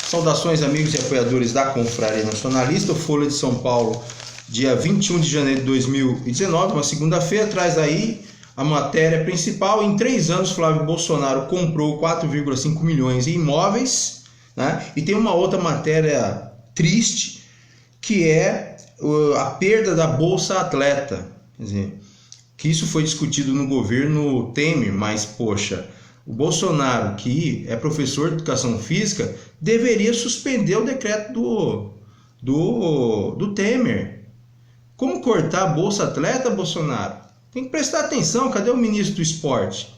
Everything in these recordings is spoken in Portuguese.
Saudações, amigos e apoiadores da Confraria Nacionalista. O Folha de São Paulo, dia 21 de janeiro de 2019, uma segunda-feira, traz aí a matéria principal. Em 3 anos, Flávio Bolsonaro comprou 4,5 milhões em imóveis, né? E tem uma outra matéria triste, que é a perda da Bolsa Atleta. Quer dizer, que isso foi discutido no governo Temer, mas, poxa, o Bolsonaro, que é professor de educação física, deveria suspender o decreto do Temer. Como cortar a Bolsa Atleta, Bolsonaro? Tem que prestar atenção, cadê o ministro do esporte?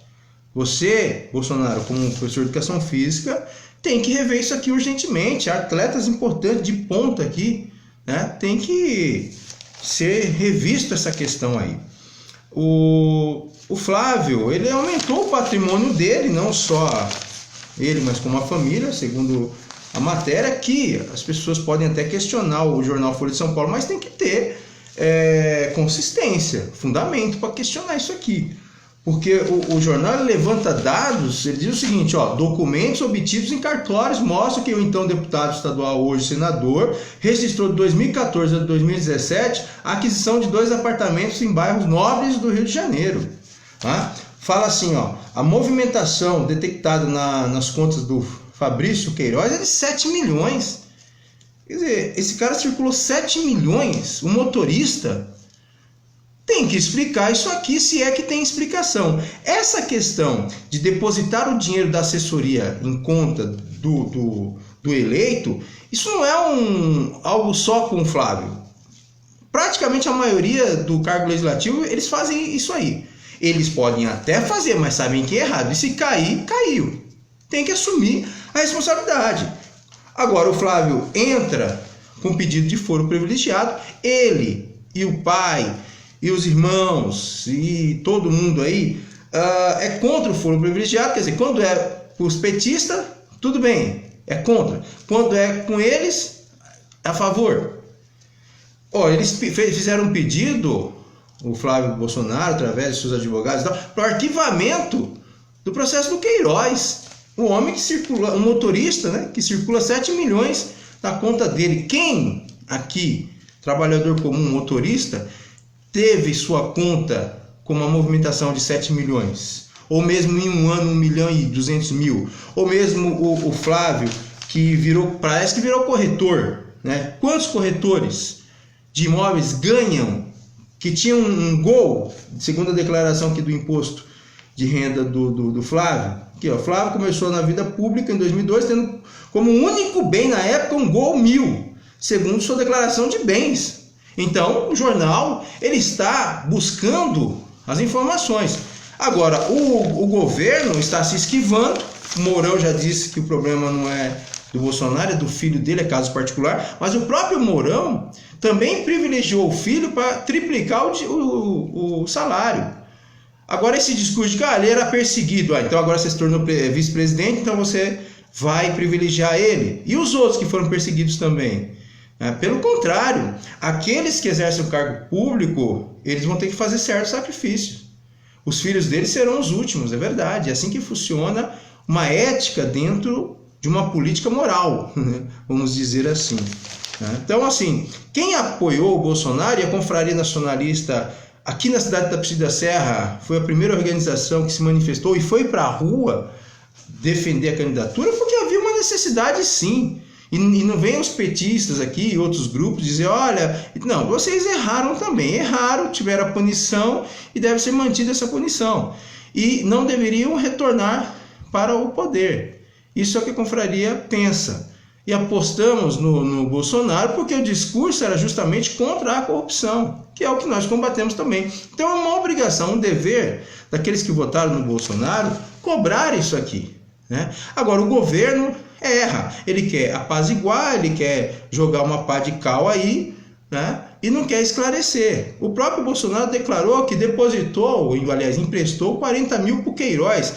Você, Bolsonaro, como professor de educação física, tem que rever isso aqui urgentemente. Atletas importantes de ponta aqui, né? Tem que ser revisto essa questão aí. O Flávio, ele aumentou o patrimônio dele, não só ele, mas como a família, segundo a matéria, que as pessoas podem até questionar o jornal Folha de São Paulo, mas tem que ter consistência, fundamento para questionar isso aqui. Porque o jornal levanta dados, ele diz o seguinte, documentos obtidos em cartórios mostram que o então deputado estadual, hoje senador, registrou de 2014 a 2017 a aquisição de 2 apartamentos em bairros nobres do Rio de Janeiro. Tá? Fala assim, a movimentação detectada nas contas do Fabrício Queiroz é de 7 milhões. Quer dizer, esse cara circulou 7 milhões, o motorista tem que explicar isso aqui, se é que tem explicação. Essa questão de depositar o dinheiro da assessoria em conta do eleito, isso não é algo só com o Flávio. Praticamente a maioria do cargo legislativo, eles fazem isso aí. Eles podem até fazer, mas sabem que é errado. E se cair, caiu. Tem que assumir a responsabilidade. Agora o Flávio entra com pedido de foro privilegiado, ele e o pai e os irmãos e todo mundo aí é contra o foro privilegiado. Quer dizer, quando é os petistas, tudo bem, é contra. Quando é com eles, é a favor. Eles fizeram um pedido, o Flávio Bolsonaro, através de seus advogados, para o arquivamento do processo do Queiroz. O homem que circula, um motorista, né, que circula 7 milhões na conta dele. Quem aqui, trabalhador comum, motorista, teve sua conta com uma movimentação de 7 milhões? Ou mesmo em um ano 1.200.000? Ou mesmo o Flávio, que parece que virou corretor, né? Quantos corretores de imóveis ganham, que tinham um gol, segundo a declaração aqui do imposto de renda do Flávio? Aqui, Flávio começou na vida pública em 2002, tendo como único bem na época um gol 1.000, segundo sua declaração de bens. Então, o jornal, ele está buscando as informações. Agora, o governo está se esquivando. O Mourão já disse que o problema não é do Bolsonaro, é do filho dele, é caso particular. Mas o próprio Mourão também privilegiou o filho para triplicar o salário. Agora, esse discurso de que ele era perseguido, então agora você se tornou vice-presidente, então você vai privilegiar ele. E os outros que foram perseguidos também? Pelo contrário, aqueles que exercem o cargo público, eles vão ter que fazer certos sacrifícios. Os filhos deles serão os últimos, é verdade. É assim que funciona uma ética dentro de uma política moral, vamos dizer assim. Então, assim, quem apoiou o Bolsonaro e a Confraria Nacionalista aqui na cidade de Tapicí da Serra foi a primeira organização que se manifestou e foi para a rua defender a candidatura, porque havia uma necessidade, sim. E não vem os petistas aqui e outros grupos dizer, olha, não, vocês erraram também, erraram, tiveram a punição e deve ser mantida essa punição. E não deveriam retornar para o poder. Isso é o que a confraria pensa. E apostamos no Bolsonaro porque o discurso era justamente contra a corrupção, que é o que nós combatemos também. Então é uma obrigação, um dever daqueles que votaram no Bolsonaro cobrar isso aqui, né? Agora, o governo erra, ele quer apaziguar, ele quer jogar uma pá de cal aí, né? E não quer esclarecer. O próprio Bolsonaro declarou que emprestou 40 mil para o Queiroz.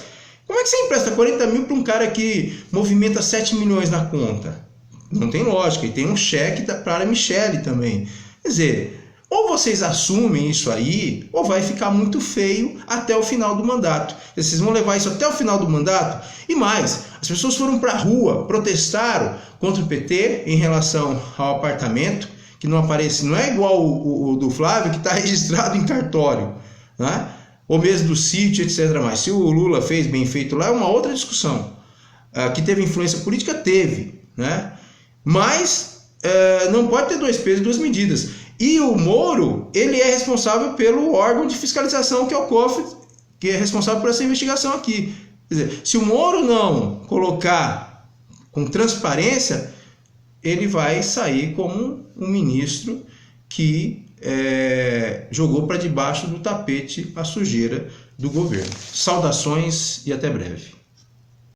Como é que você empresta 40 mil para um cara que movimenta 7 milhões na conta? Não tem lógica. E tem um cheque para a Michele também. Quer dizer, Ou vocês assumem isso aí, ou vai ficar muito feio até o final do mandato. Vocês vão levar isso até o final do mandato? E mais, as pessoas foram para a rua, protestaram contra o PT em relação ao apartamento, que não aparece, não é igual o do Flávio, que está registrado em cartório, né? Ou mesmo do sítio, etc. Mas se o Lula fez bem feito lá, é uma outra discussão. Que teve influência política, teve, né? Mas não pode ter dois pesos e duas medidas. E o Moro, ele é responsável pelo órgão de fiscalização, que é o COAF, que é responsável por essa investigação aqui. Quer dizer, se o Moro não colocar com transparência, ele vai sair como um ministro que jogou para debaixo do tapete a sujeira do governo. Saudações e até breve.